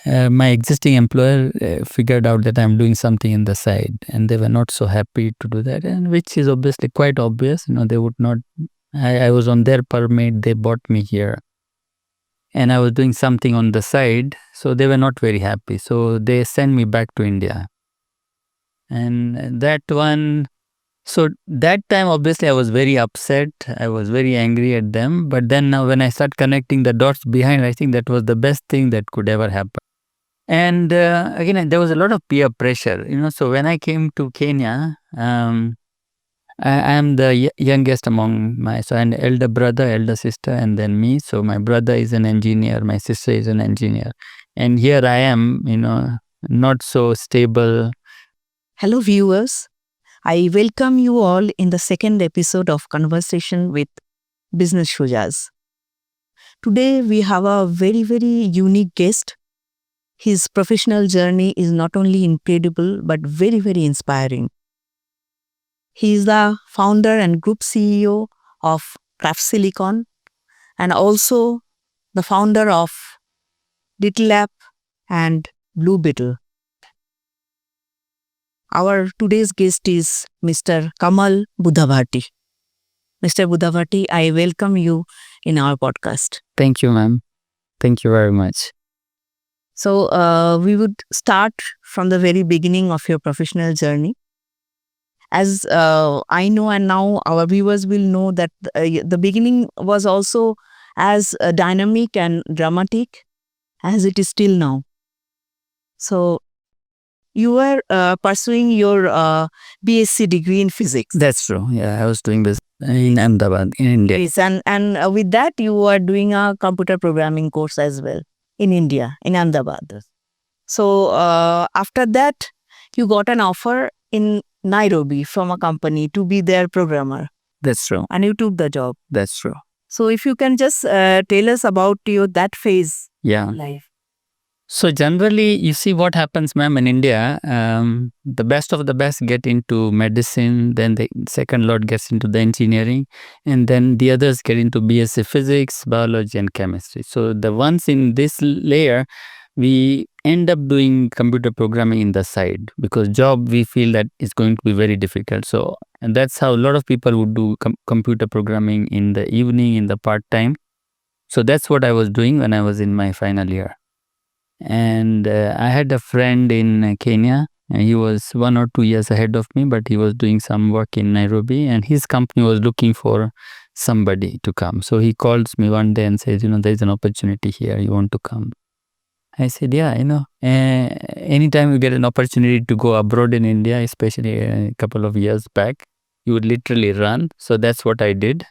my existing employer figured out that I'm doing something in the side, and they were not so happy to do that, and which is obviously quite obvious. They would not. I was on their permit. They brought me here, and I was doing something on the side, so they were not very happy. So they sent me back to India, and that one. So that time, obviously, I was very upset. I was very angry at them. But then now, when I start connecting the dots behind, I think that was the best thing that could ever happen. And again, there was a lot of peer pressure, So when I came to Kenya, I am the youngest among so an elder brother, elder sister, and then me. So my brother is an engineer, my sister is an engineer, and here I am, not so stable. Hello, viewers. I welcome you all in the second episode of Conversation with Business Shujaas. Today, we have a very, very unique guest. His professional journey is not only incredible, but very, very inspiring. He is the founder and group CEO of Craft Silicon and also the founder of Little App and Blue Beetle. Our today's guest is Mr. Kamal Budhabhatti. Mr. Budhabhatti, I welcome you in our podcast. Thank you, ma'am. Thank you very much. So we would start from the very beginning of your professional journey. As I know, and now our viewers will know that the beginning was also as dynamic and dramatic as it is still now. So you were pursuing your BSc degree in physics. That's true. Yeah, I was doing this in Ahmedabad, in India. Yes, and with that, you were doing a computer programming course as well in India, in Ahmedabad. So after that, you got an offer in Nairobi from a company to be their programmer. That's true. And you took the job. That's true. So if you can just tell us about that phase. Yeah. Life. So generally, you see what happens, ma'am, in India, the best of the best get into medicine, then the second lot gets into the engineering, and then the others get into BSc physics, biology, and chemistry. So the ones in this layer, we end up doing computer programming in the side because job we feel that is going to be very difficult. So and that's how a lot of people would do computer programming in the evening, in the part-time. So that's what I was doing when I was in my final year. And I had a friend in Kenya, and he was 1 or 2 years ahead of me, but he was doing some work in Nairobi, and his company was looking for somebody to come. So he calls me one day and says, there's an opportunity here, you want to come? I said, yeah, anytime you get an opportunity to go abroad in India, especially a couple of years back, you would literally run. So that's what I did.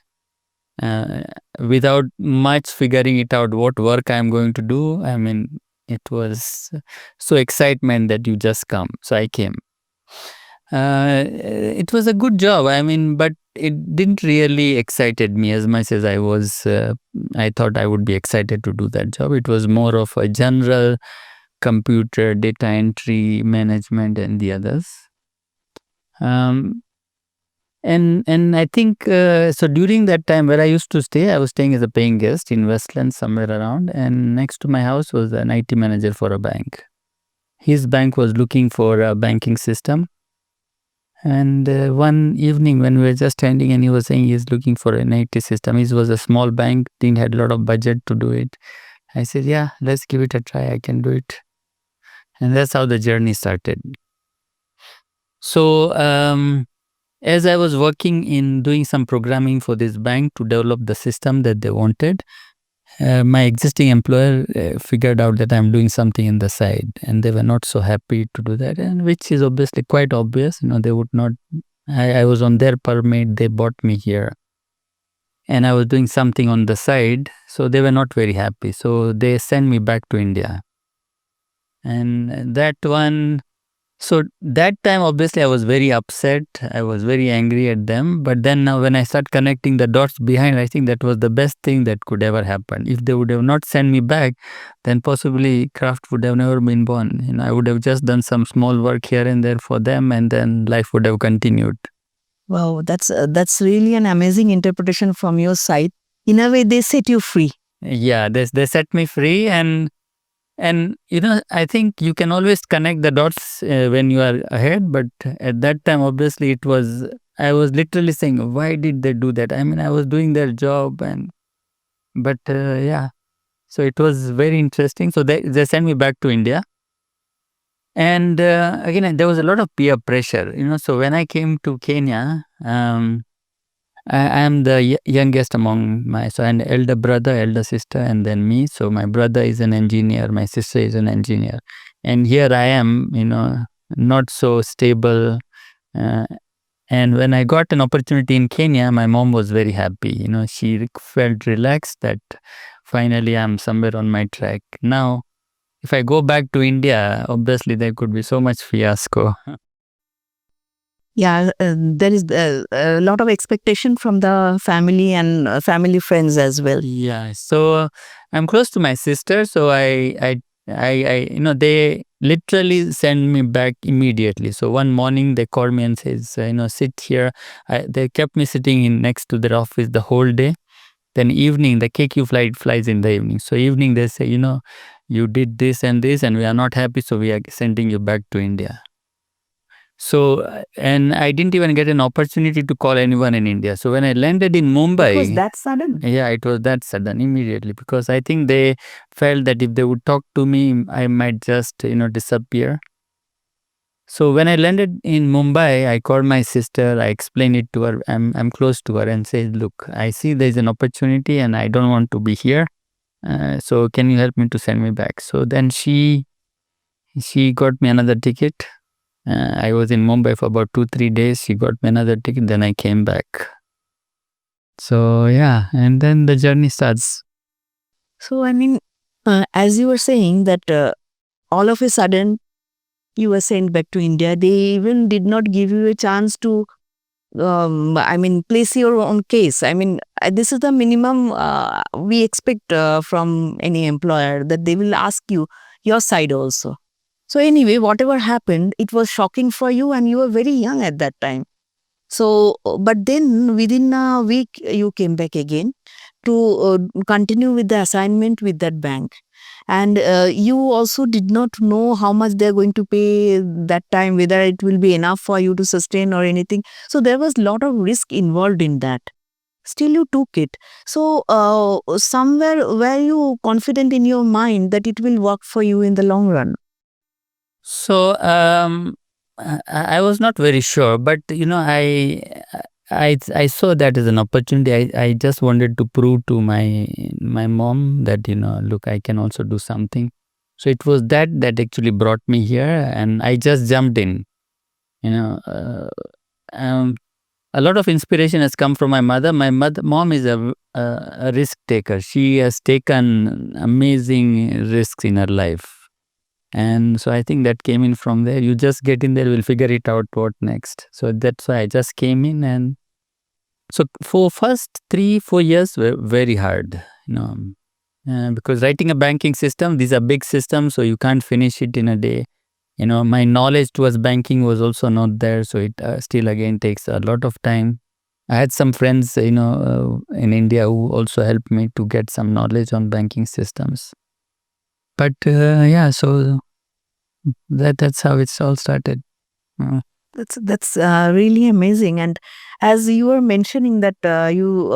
Without much figuring it out what work I'm going to do. I mean, it was so excitement that you just come. So I came. It was a good job. I mean, but it didn't really excited me as much as I thought I would be excited to do that job. It was more of a general computer, data entry, management, and the others. And I think, so during that time where I used to stay, I was staying as a paying guest in Westland somewhere around, and next to my house was an IT manager for a bank. His bank was looking for a banking system. And one evening when we were just standing and he was saying he's looking for an IT system. It was a small bank, didn't have a lot of budget to do it. I said, yeah, let's give it a try. I can do it. And that's how the journey started. So as I was working in doing some programming for this bank to develop the system that they wanted, my existing employer figured out that I'm doing something in the side, and they were not so happy to do that, and which is obviously quite obvious. They would not. I was on their permit. They brought me here, and I was doing something on the side, so they were not very happy. So they sent me back to India, and that one. So that time, obviously, I was very upset. I was very angry at them. But then now when I start connecting the dots behind, I think that was the best thing that could ever happen. If they would have not sent me back, then possibly Craft would have never been born. I would have just done some small work here and there for them, and then life would have continued. Wow, that's really an amazing interpretation from your side. In a way, they set you free. Yeah, they set me free, and And I think you can always connect the dots when you are ahead, but at that time, obviously, I was literally saying, why did they do that? I mean, I was doing their job, but yeah, so it was very interesting. So they sent me back to India. And again, there was a lot of peer pressure, So when I came to Kenya, I am the youngest among so an elder brother, elder sister, and then me. So my brother is an engineer, my sister is an engineer, and here I am, not so stable. Uh, and when I got an opportunity in Kenya, my mom was very happy. She felt relaxed that finally I'm somewhere on my track. Now, if I go back to India, obviously there could be so much fiasco. Yeah, there is a lot of expectation from the family and family friends as well. Yeah, so I'm close to my sister, so they literally send me back immediately. So one morning they called me and says, sit here. They kept me sitting in next to their office the whole day. Then evening, the KQ flight flies in the evening. So evening they say, you did this, and we are not happy, so we are sending you back to India. So, and I didn't even get an opportunity to call anyone in India. So when I landed in Mumbai, It was that sudden. Yeah, it was that sudden immediately, because I think they felt that if they would talk to me, I might just, disappear. So when I landed in Mumbai, I called my sister. I explained it to her. I'm close to her and said, look, I see there's an opportunity and I don't want to be here. So can you help me to send me back? So then she got me another ticket. I was in Mumbai for about 2-3 days. She got me another ticket. Then I came back. So yeah, and then the journey starts. So I mean, as you were saying that all of a sudden you were sent back to India. They even did not give you a chance to, place your own case. I mean, this is the minimum we expect from any employer, that they will ask you your side also. So anyway, whatever happened, it was shocking for you and you were very young at that time. So, but then within a week, you came back again to continue with the assignment with that bank. And you also did not know how much they're going to pay that time, whether it will be enough for you to sustain or anything. So there was a lot of risk involved in that. Still, you took it. So somewhere were you confident in your mind that it will work for you in the long run? So I was not very sure, but I saw that as an opportunity. I just wanted to prove to my mom that look, I can also do something. So it was that actually brought me here, and I just jumped in. A lot of inspiration has come from my mother. Mom is a risk taker. She has taken amazing risks in her life. And so I think that came in from there. You just get in there, we'll figure it out what next. So that's why I just came in. And so for first 3-4 years were very hard, because writing a banking system, these are big systems, so you can't finish it in a day. My knowledge towards banking was also not there, so it still again takes a lot of time. I had some friends, in India who also helped me to get some knowledge on banking systems. But yeah, so that's how it's all started. That's really amazing. And as you were mentioning that you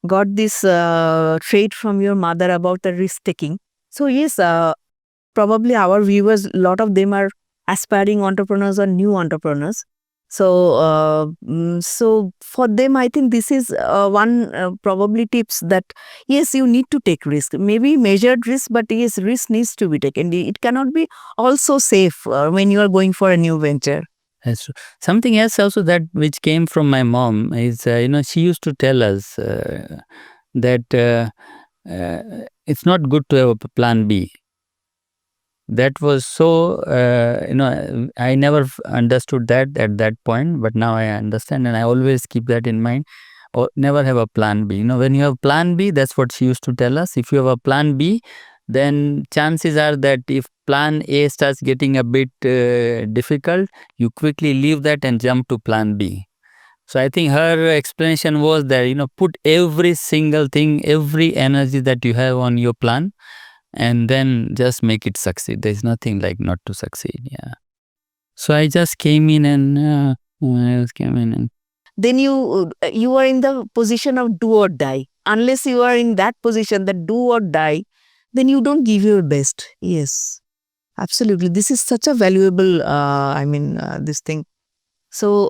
got this trait from your mother about the risk taking. So yes, probably our viewers, a lot of them are aspiring entrepreneurs or new entrepreneurs. So so for them, I think this is one probably tips that yes, you need to take risk, maybe measured risk, but yes, risk needs to be taken. It cannot be also safe when you are going for a new venture. That's true. Something else also that which came from my mom is, she used to tell us that it's not good to have a plan B. That was so, I never understood that at that point, but now I understand, and I always keep that in mind. Or never have a plan B. When you have plan B, that's what she used to tell us. If you have a plan B, then chances are that if plan A starts getting a bit difficult, you quickly leave that and jump to plan B. So I think her explanation was that, put every single thing, every energy that you have on your plan. and then just make it succeed. There's nothing like not to succeed. Yeah. So I just came in and then you are in the position of do or die. Unless you are in that position, that do or die, then you don't give your best. Yes, absolutely. This is such a valuable, this thing. So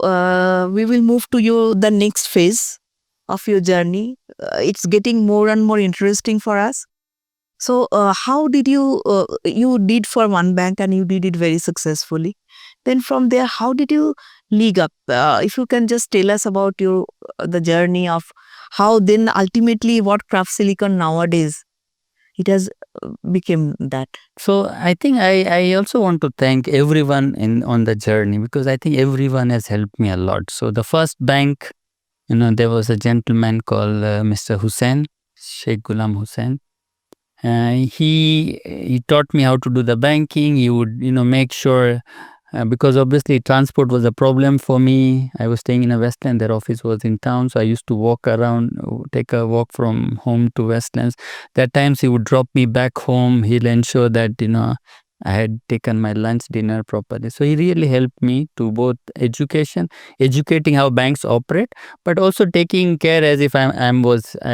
we will move to the next phase of your journey. It's getting more and more interesting for us. So how did you did for one bank and you did it very successfully. Then from there, how did you league up? If you can just tell us about the journey of how then ultimately what Craft Silicon nowadays, it has become that. So I think I also want to thank everyone on the journey, because I think everyone has helped me a lot. So the first bank, there was a gentleman called Mr. Hussain, Sheikh Ghulam Hussain. He taught me how to do the banking. He would make sure, because obviously transport was a problem for me. I was staying in a Westland. Their office was in town, so I used to walk around, take a walk from home to Westlands. That times he would drop me back home. He'll ensure that I had taken my lunch, dinner properly. So he really helped me to both educating how banks operate, but also taking care as if I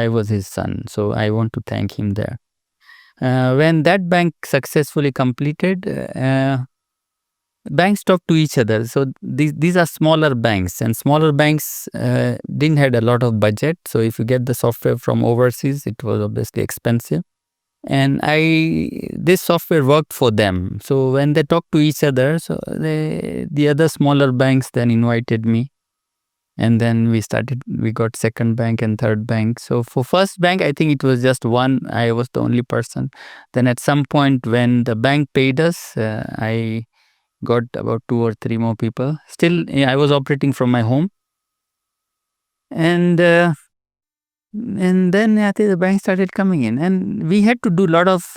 was his son. So I want to thank him there. When that bank successfully completed, banks talk to each other. So these are smaller banks, and smaller banks didn't had a lot of budget. So if you get the software from overseas, it was obviously expensive. And this software worked for them. So when they talk to each other, so the other smaller banks then invited me. And then we got second bank and third bank. So for first bank, I think it was just one. I was the only person. Then at some point when the bank paid us, I got about 2 or 3 more people. Still, I was operating from my home. And then I think the bank started coming in. And we had to do a lot of,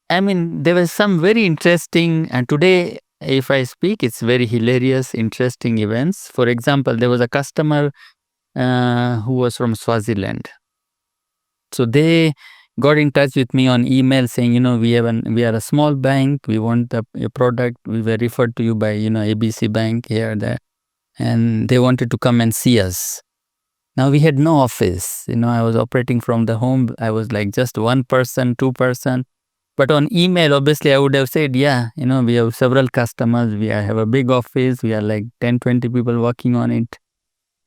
there was some very interesting, and today, if I speak, it's very hilarious, interesting events. For example, there was a customer who was from Swaziland. So they got in touch with me on email saying, we are a small bank. We want a product. We were referred to you by, ABC Bank here, there. And they wanted to come and see us. Now we had no office. I was operating from the home. I was like just 1 person, 2 person. But on email, obviously, I would have said, we have several customers. We have a big office. We are like 10, 20 people working on it.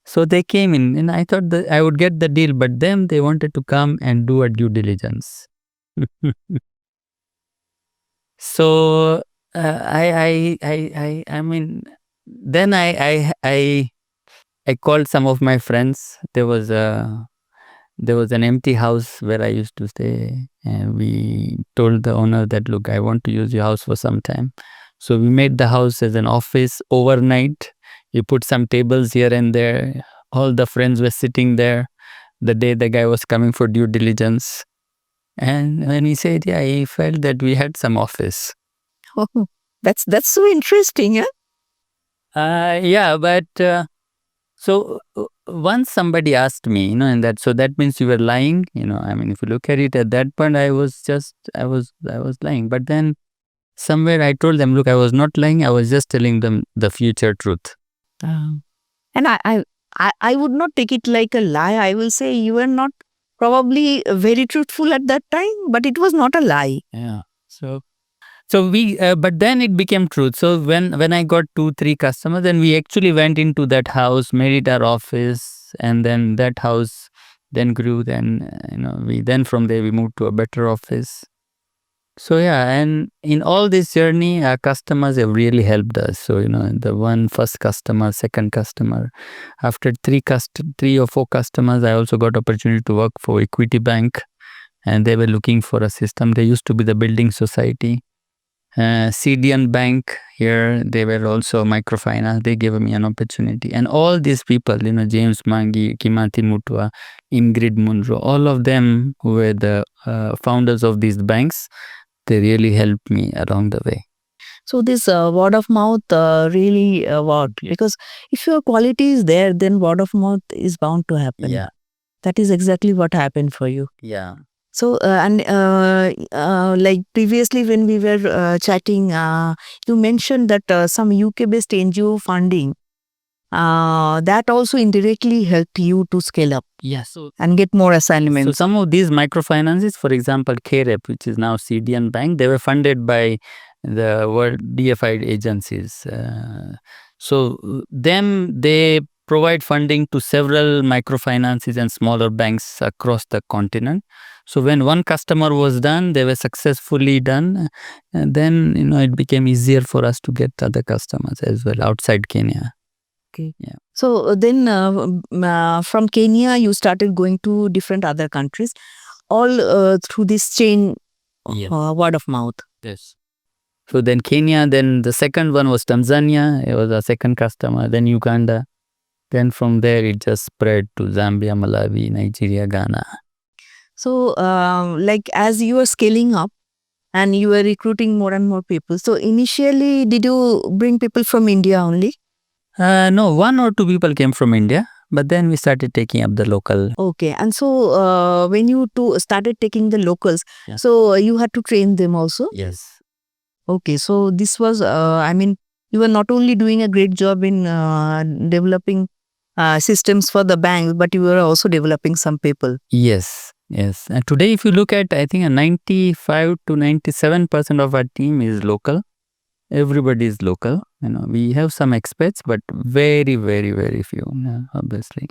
So they came in, and I thought that I would get the deal, but them, they wanted to come and do a due diligence. So then I called some of my friends. There was an empty house where I used to stay, and we told the owner that, look, I want to use your house for some time. So we made the house as an office overnight. You put some tables here and there. All the friends were sitting there the day the guy was coming for due diligence. And when he said, he felt that we had some office. Oh, that's so interesting, but so once somebody asked me, and so that means you were lying. If you look at it at that point, I was lying. But then somewhere I told them, look, I was not lying. I was just telling them the future truth. And I would not take it like a lie. I will say you were not probably very truthful at that time, but it was not a lie. Yeah. So we, but then it became truth. So when I got 2, 3 customers, then we actually went into that house, made it our office, and then that house then grew. Then from there we moved to a better office. So and in all this journey, our customers have really helped us. So the first customer, second customer, after 3 or 4 customers, I also got opportunity to work for Equity Bank, and they were looking for a system. They used to be the building society. CDN Bank here, they were also microfinance. They gave me an opportunity, and all these people, James Mangi, Kimati Mutua, Ingrid Munro, all of them who were the founders of these banks, they really helped me along the way. So this word of mouth really worked, because if your quality is there, then word of mouth is bound to happen. Yeah. That is exactly what happened for you. Yeah. So, like previously when we were chatting, you mentioned that some UK-based NGO funding, that also indirectly helped you to scale up Yes. and get more So assignments. some of these microfinances, for example, KREP, which is now CDN Bank, they were funded by the World DFI agencies. So they provide funding to several microfinances and smaller banks across the continent. So when one customer was done, they were successfully done, and then it became easier for us to get other customers as well outside Kenya. Okay. Yeah. So then from Kenya, you started going to different other countries, all through this chain, Yes. word of mouth. Yes. So then Kenya, then the second one was Tanzania, it was our second customer, then Uganda. Then from there it just spread to Zambia, Malawi, Nigeria, Ghana. So like as you were scaling up and you were recruiting more and more people, so initially did you bring people from India only? No, one or two people came from India, but then we started taking up the local. Okay, and so when you started taking the locals, Yeah. so you had to train them also? Yes. Okay, so this was, I mean, you were not only doing a great job in developing systems for the banks, but you were also developing some people. Yes. Yes. And today, if you look at, I think 95 to 97% of our team is local. Everybody is local. We have some expats, but very, very, very few, obviously.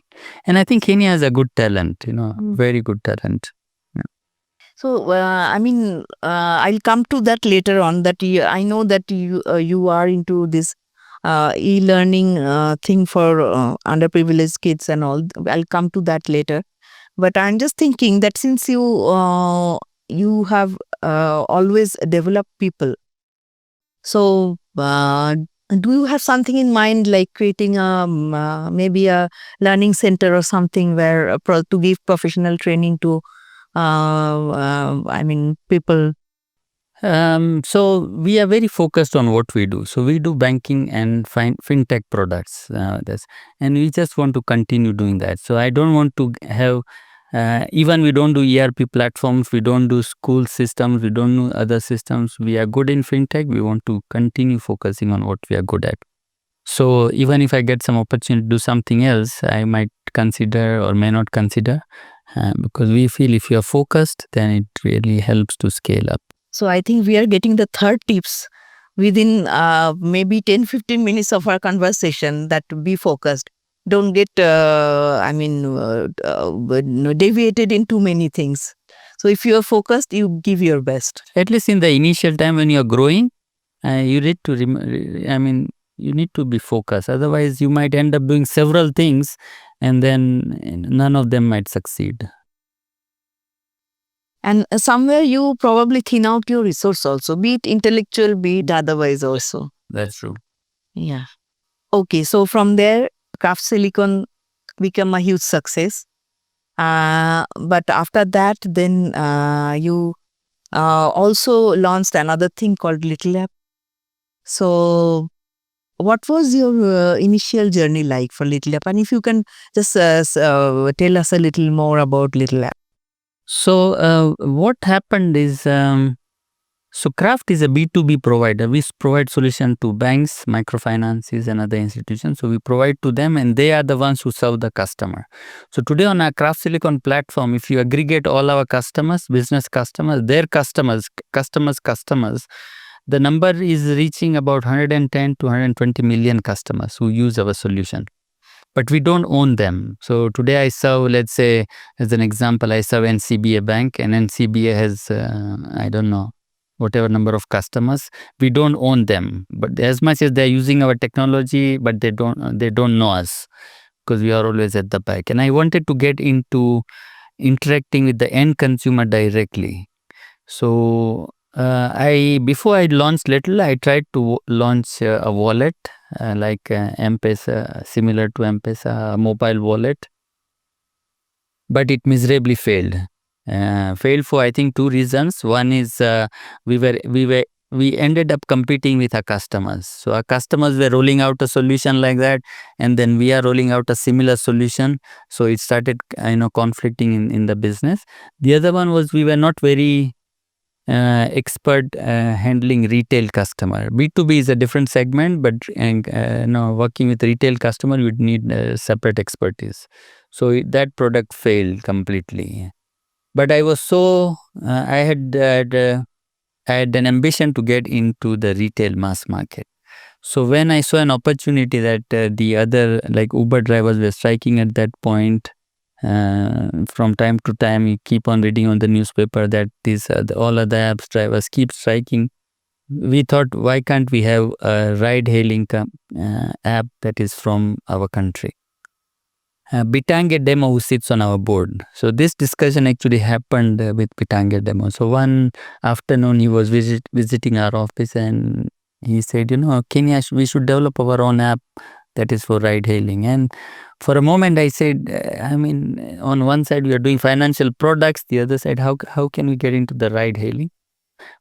And I think Kenya has a good talent, very good talent. So, I mean, I'll come to that later on. That I know that you are into this e-learning thing for underprivileged kids and all. I'll come to that later. But I'm just thinking that since you have always developed people, so do you have something in mind, like creating maybe a learning center or something where to give professional training to I mean, people? So we are very focused on what we do. So we do banking and fintech products, and we just want to continue doing that. So I don't want to have, even we don't do ERP platforms, we don't do school systems, we don't do other systems. We are good in fintech. We want to continue focusing on what we are good at. So even if I get some opportunity to do something else, I might consider or may not consider, because we feel if you are focused, then it really helps to scale up. So I think we are getting the third tips within maybe 10-15 minutes of our conversation, that to be focused. Don't get, deviated in too many things. So if you are focused, you give your best. At least in the initial time when you are growing, you need to, you need to be focused. Otherwise, you might end up doing several things and then none of them might succeed. And somewhere you probably thin out your resource also, be it intellectual, be it otherwise also. That's true. Yeah. Okay, so from there, Craft Silicon became a huge success. But after that, then you also launched another thing called Little App. So what was your initial journey like for Little App? And if you can just tell us a little more about Little App. So what happened is, so Craft is a B2B provider. We provide solution to banks, microfinances and other institutions. So we provide to them and they are the ones who serve the customer. So today on our Craft Silicon platform, if you aggregate all our customers, business customers, their customers, the number is reaching about 110 to 120 million customers who use our solution. But we don't own them. So today I serve, let's say, as an example, I serve NCBA Bank, and NCBA has, I don't know, whatever number of customers. We don't own them, but as much as they're using our technology, but they don't know us because we are always at the back. And I wanted to get into interacting with the end consumer directly. So before I launched Little, I tried to launch a wallet like M-Pesa, similar to M-Pesa, a mobile wallet, but it miserably failed. Failed for I think two reasons. One is we were we ended up competing with our customers. So our customers were rolling out a solution like that, and then we are rolling out a similar solution. So it started, conflicting in the business. The other one was we were not very expert handling retail customer. B2B is a different segment, but working with retail customer, you would need separate expertise. So that product failed completely. But I was I had an ambition to get into the retail mass market. So when I saw an opportunity that the other like Uber drivers were striking at that point, from time to time you keep on reading on the newspaper that these all other apps drivers keep striking. We thought, why can't we have a ride hailing app that is from our country? Bitange Demo, who sits on our board. So this discussion actually happened with Bitange Demo. So one afternoon he was visiting our office and he said, Kenya, we should develop our own app that is for ride hailing. And for a moment I said, on one side we are doing financial products, the other side, how can we get into the ride hailing?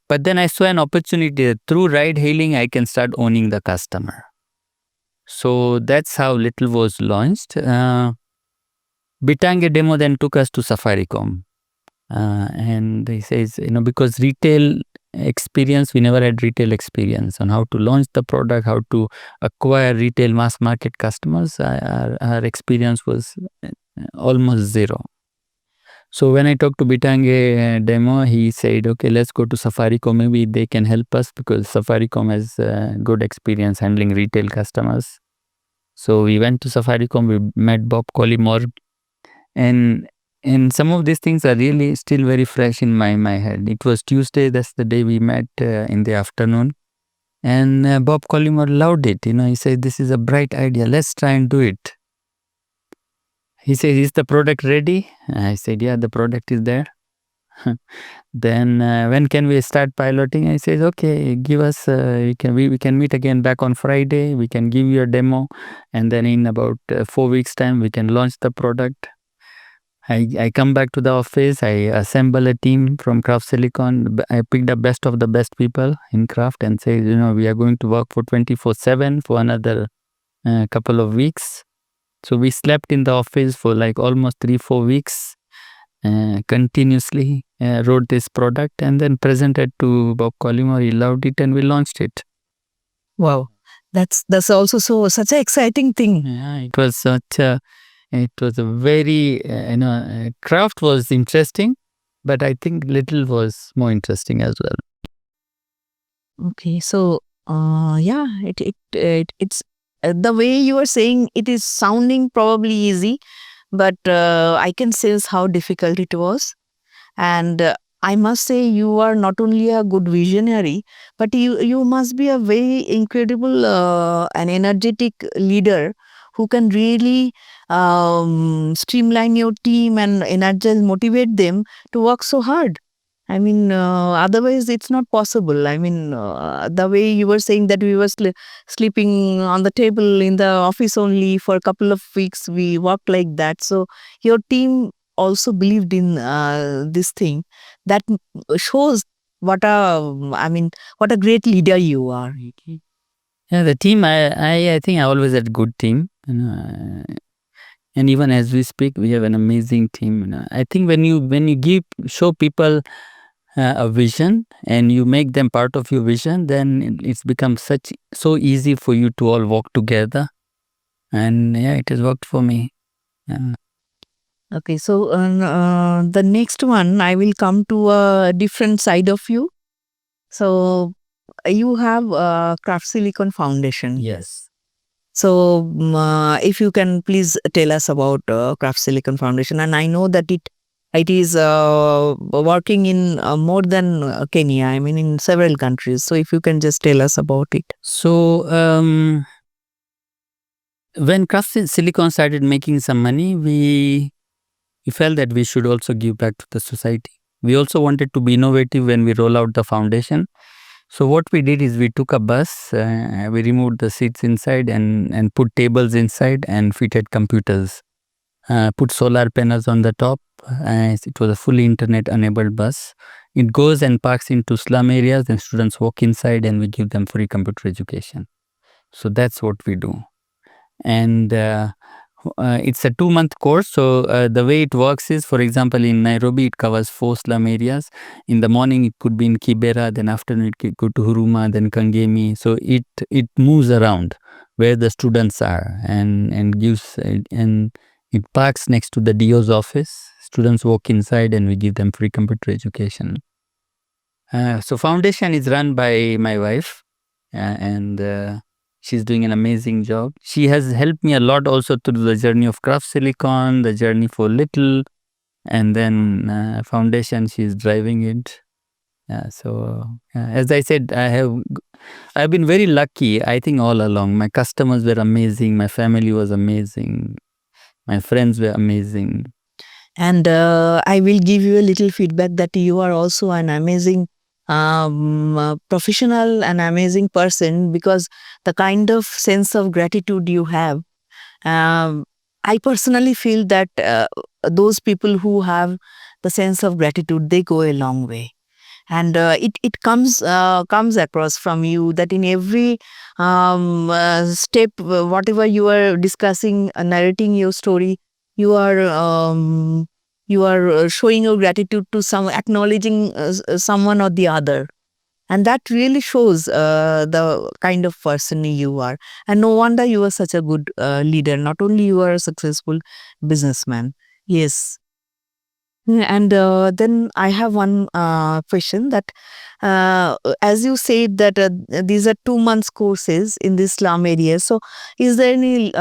But then I saw an opportunity that through ride hailing I can start owning the customer. So that's how Little was launched. Bitange Demo then took us to Safaricom. And he says, because retail experience, we never had retail experience on how to launch the product, how to acquire retail mass market customers. Our experience was almost zero. So when I talked to Bitange Demo, he said, okay, let's go to Safaricom. Maybe they can help us because Safaricom has good experience handling retail customers. So we went to Safaricom, we met Bob Collymore. And some of these things are really still very fresh in my head. It was Tuesday, that's the day we met in the afternoon. And Bob Collymore loved it. He said, this is a bright idea. Let's try and do it. He says, is the product ready? I said, yeah, the product is there. Then when can we start piloting? I said, okay, give us, we can meet again back on Friday. We can give you a demo. And then in about 4 weeks time, we can launch the product. I come back to the office, I assemble a team from Craft Silicon. I picked the best of the best people in Craft and say, we are going to work for 24/7 for another couple of weeks. So we slept in the office for like almost 3-4 weeks, continuously wrote this product and then presented to Bob Collymore. He loved it and we launched it. Wow, that's also such an exciting thing. Yeah, it was such a... It was a very, Craft was interesting, but I think Little was more interesting as well. Okay, so it's the way you are saying it is sounding probably easy, but I can sense how difficult it was. And I must say you are not only a good visionary, but you must be a very incredible and energetic leader who can really streamline your team and energize, motivate them to work so hard. Otherwise it's not possible. The way you were saying that we were sleeping on the table in the office only for a couple of weeks, we worked like that. So your team also believed in this thing. That shows what a great leader you are. Yeah, the team, I think I always had a good team. And even as we speak, we have an amazing team. I think when you show people a vision and you make them part of your vision, then it's become so easy for you to all work together. And yeah, it has worked for me. Yeah. Okay, so the next one, I will come to a different side of you. So you have Craft Silicon Foundation. Yes. So if you can please tell us about Craft Silicon Foundation. And I know that it is working in more than Kenya, in several countries. So if you can just tell us about it. So when Craft Silicon started making some money, we felt that we should also give back to the society. We also wanted to be innovative when we roll out the foundation. So what we did is we took a bus, we removed the seats inside and put tables inside and fitted computers. Put solar panels on the top. It was a fully internet enabled bus. It goes and parks into slum areas, and students walk inside, and we give them free computer education. So that's what we do. And it's a 2-month course. So the way it works is, for example, in Nairobi, it covers 4 slum areas. In the morning, it could be in Kibera, then afternoon, it could go to Huruma, then Kangemi. So it moves around where the students are, and gives and it parks next to the DO's office. Students walk inside, and we give them free computer education. So foundation is run by my wife, and she's doing an amazing job. She has helped me a lot also through the journey of Craft Silicon, the journey for Little, and then foundation, she's driving it. So as I said, I've been very lucky, I think, all along. My customers were amazing. My family was amazing. My friends were amazing. And I will give you a little feedback that you are also an amazing professional, an amazing person, because the kind of sense of gratitude you have, I personally feel that those people who have the sense of gratitude, they go a long way. And it comes across from you that in every step, whatever you are discussing, narrating your story, you are showing your gratitude to acknowledging someone or the other. And that really shows the kind of person you are. And no wonder you are such a good leader. Not only you are a successful businessman. Yes. And then I have one question that, as you said that these are 2 months courses in this slum area. So is there any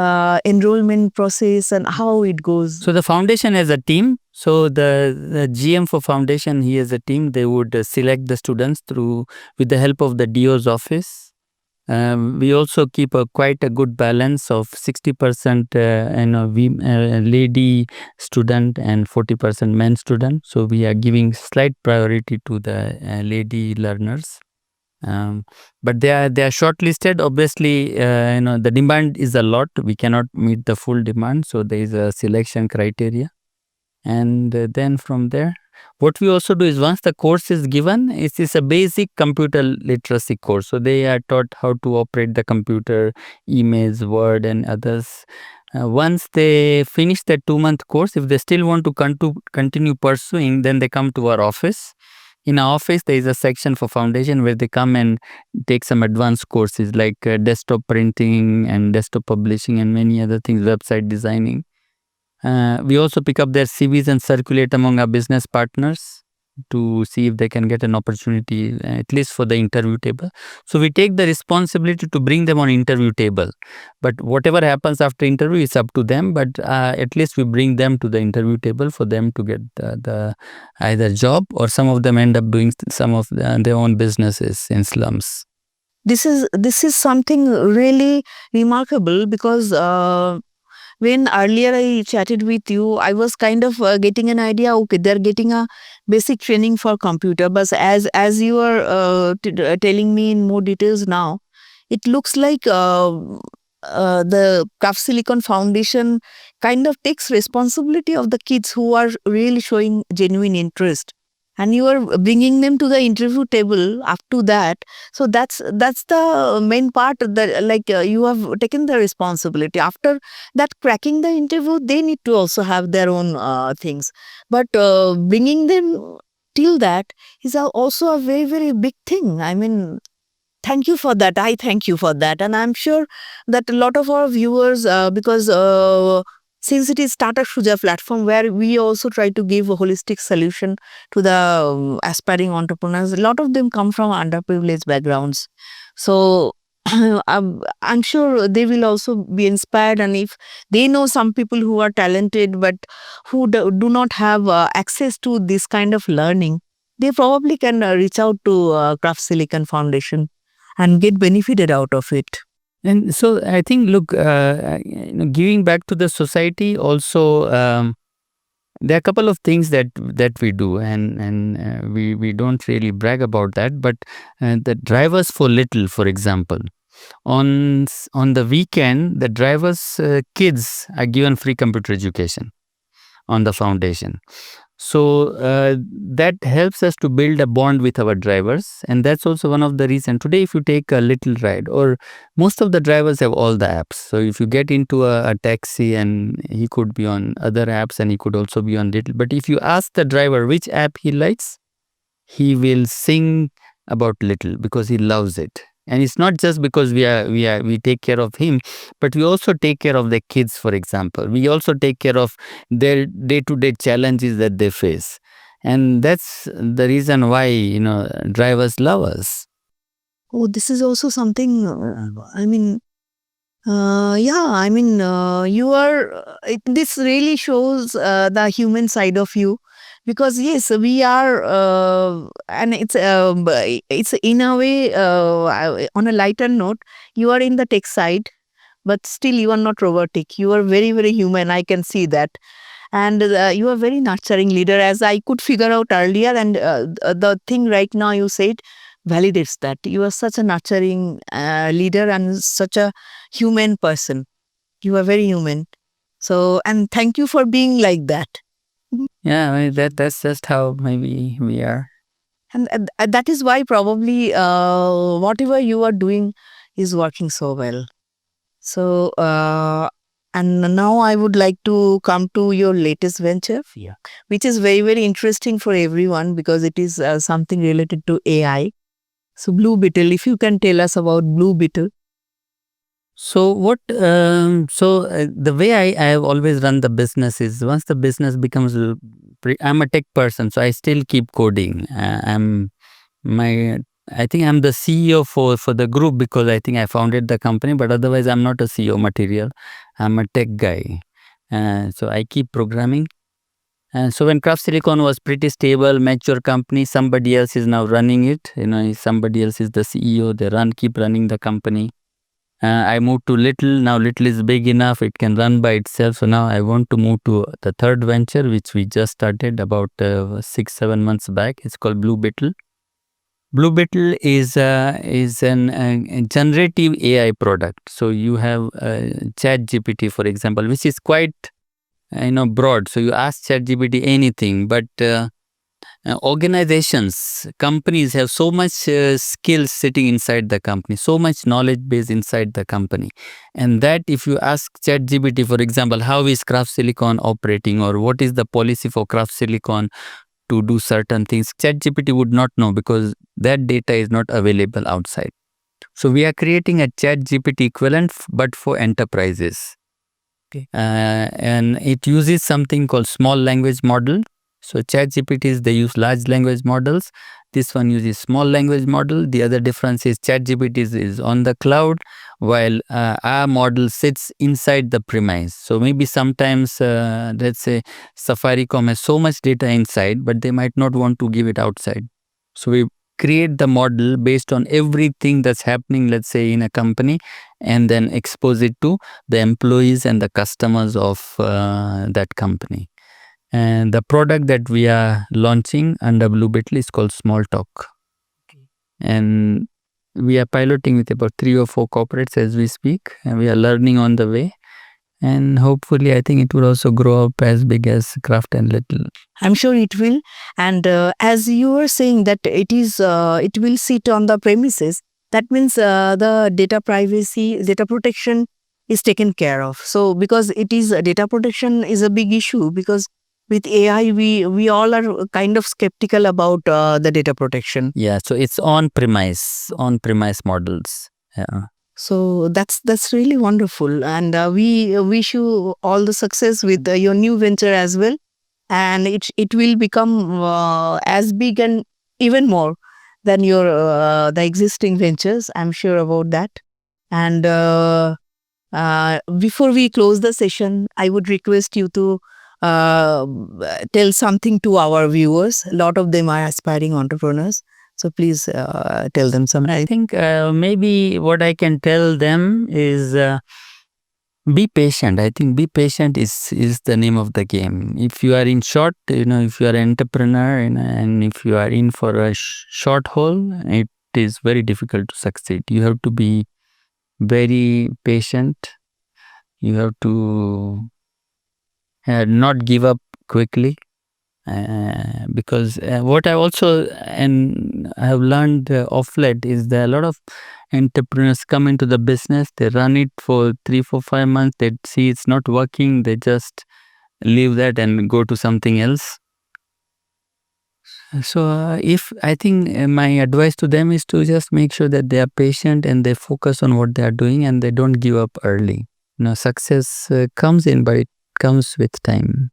enrollment process and how it goes? So the foundation has a team. So the GM for foundation, he has a team. They would select the students with the help of the DO's office. We also keep quite a good balance of 60% lady student and 40% men student. So we are giving slight priority to the lady learners. But they are shortlisted. Obviously, the demand is a lot. We cannot meet the full demand. So there is a selection criteria. And then from there, what we also do is, once the course is given, it is a basic computer literacy course. So they are taught how to operate the computer, emails, Word, and others. Once they finish the 2-month course, if they still want to continue pursuing, then they come to our office. In our office, there is a section for foundation where they come and take some advanced courses like desktop printing and desktop publishing and many other things, website designing. We also pick up their CVs and circulate among our business partners to see if they can get an opportunity, at least for the interview table. So we take the responsibility to bring them on interview table. But whatever happens after interview is up to them. But at least we bring them to the interview table for them to get the either job, or some of them end up doing some of their own businesses in slums. This is something really remarkable, because when earlier I chatted with you, I was kind of getting an idea, okay, they're getting a basic training for computer. But as you are telling me in more details now, it looks like the Craft Silicon Foundation kind of takes responsibility of the kids who are really showing genuine interest. And you are bringing them to the interview table up to that. So that's the main part, that you have taken the responsibility. After that, cracking the interview, they need to also have their own things. But bringing them till that is also a very, very big thing. I mean, thank you for that. I thank you for that. And I'm sure that a lot of our viewers, because since it is Startup Shuja platform, where we also try to give a holistic solution to the aspiring entrepreneurs, a lot of them come from underprivileged backgrounds. So I'm sure they will also be inspired, and if they know some people who are talented but who do not have access to this kind of learning, they probably can reach out to Craft Silicon Foundation and get benefited out of it. And so I think, look, giving back to the society also, there are a couple of things that we do, and we don't really brag about that. But the drivers for Little, for example, on the weekend, the drivers' kids are given free computer education on the foundation. So that helps us to build a bond with our drivers, and that's also one of the reasons. Today, if you take a little ride, or most of the drivers have all the apps. So if you get into a taxi, and he could be on other apps, and he could also be on little. But if you ask the driver which app he likes, he will sing about little because he loves it. And it's not just because we take care of him, but we also take care of the kids, for example. We also take care of their day-to-day challenges that they face. And that's the reason why, drivers love us. Oh, this is also something, this really shows the human side of you, because yes, we are, and it's in a way, on a lighter note, you are in the tech side, but still you are not robotic. You are very, very human. I can see that. And you are very nurturing leader, as I could figure out earlier. And the thing right now you said validates that. You are such a nurturing leader and such a human person. You are very human. So, and thank you for being like that. Yeah, I mean, that's just how maybe we are. And that is why probably whatever you are doing is working so well. So, and now I would like to come to your latest venture, which is very, very interesting for everyone because it is something related to AI. So, Blue Beetle, if you can tell us about Blue Beetle. So what? The way I have always run the business is, once the business becomes, I'm a tech person, so I still keep coding. I think I'm the CEO for the group because I think I founded the company, but otherwise I'm not a CEO material. I'm a tech guy, so I keep programming. And so when Craft Silicon was pretty stable, mature company, somebody else is now running it. Somebody else is the CEO. They keep running the company. I moved to Little. Now Little is big enough; it can run by itself. So now I want to move to the third venture, which we just started about 6-7 months back. It's called Blue Beetle. Blue Beetle is an a generative AI product. So you have ChatGPT, for example, which is quite broad. So you ask ChatGPT anything, but organizations, companies have so much skills sitting inside the company, so much knowledge base inside the company. And that if you ask ChatGPT, for example, how is Craft Silicon operating, or what is the policy for Craft Silicon to do certain things, ChatGPT would not know because that data is not available outside. So we are creating a ChatGPT equivalent, but for enterprises. Okay. And it uses something called small language model. So ChatGPTs, they use large language models. This one uses small language model. The other difference is ChatGPT is on the cloud, while our model sits inside the premise. So maybe sometimes, let's say, Safaricom has so much data inside, but they might not want to give it outside. So we create the model based on everything that's happening, let's say, in a company, and then expose it to the employees and the customers of that company. And the product that we are launching under Blue Beetle is called Small Talk. Okay. And we are piloting with about 3 or 4 corporates as we speak, and we are learning on the way. And hopefully, I think it will also grow up as big as Craft and Little. I'm sure it will. And as you were saying that it will sit on the premises, that means the data privacy, data protection is taken care of. So because data protection is a big issue, because with AI, we all are kind of skeptical about the data protection. Yeah, so it's on-premise models. Yeah. So that's really wonderful, and we wish you all the success with your new venture as well, and it will become as big and even more than your the existing ventures. I'm sure about that. And before we close the session, I would request you to tell something to our viewers. A lot of them are aspiring entrepreneurs. So please tell them something. I think maybe what I can tell them is be patient. I think be patient is the name of the game. If you are in short, if you are an entrepreneur, and if you are in for a short haul, it is very difficult to succeed. You have to be very patient. You have to not give up quickly. Because what I also and I have learned of late is that a lot of entrepreneurs come into the business, they run it for 3, 4, 5 months, they see it's not working, they just leave that and go to something else. So if I think my advice to them is to just make sure that they are patient and they focus on what they are doing and they don't give up early. Success comes in, but it comes with time.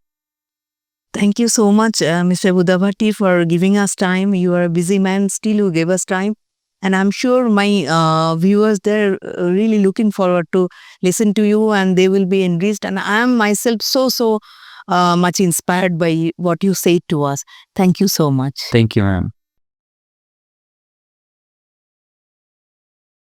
Thank you so much, Mr. Budhabhatti, for giving us time. You are a busy man, still you gave us time. And I'm sure my viewers, they're really looking forward to listen to you and they will be enriched. And I am myself so much inspired by what you said to us. Thank you so much. Thank you, ma'am.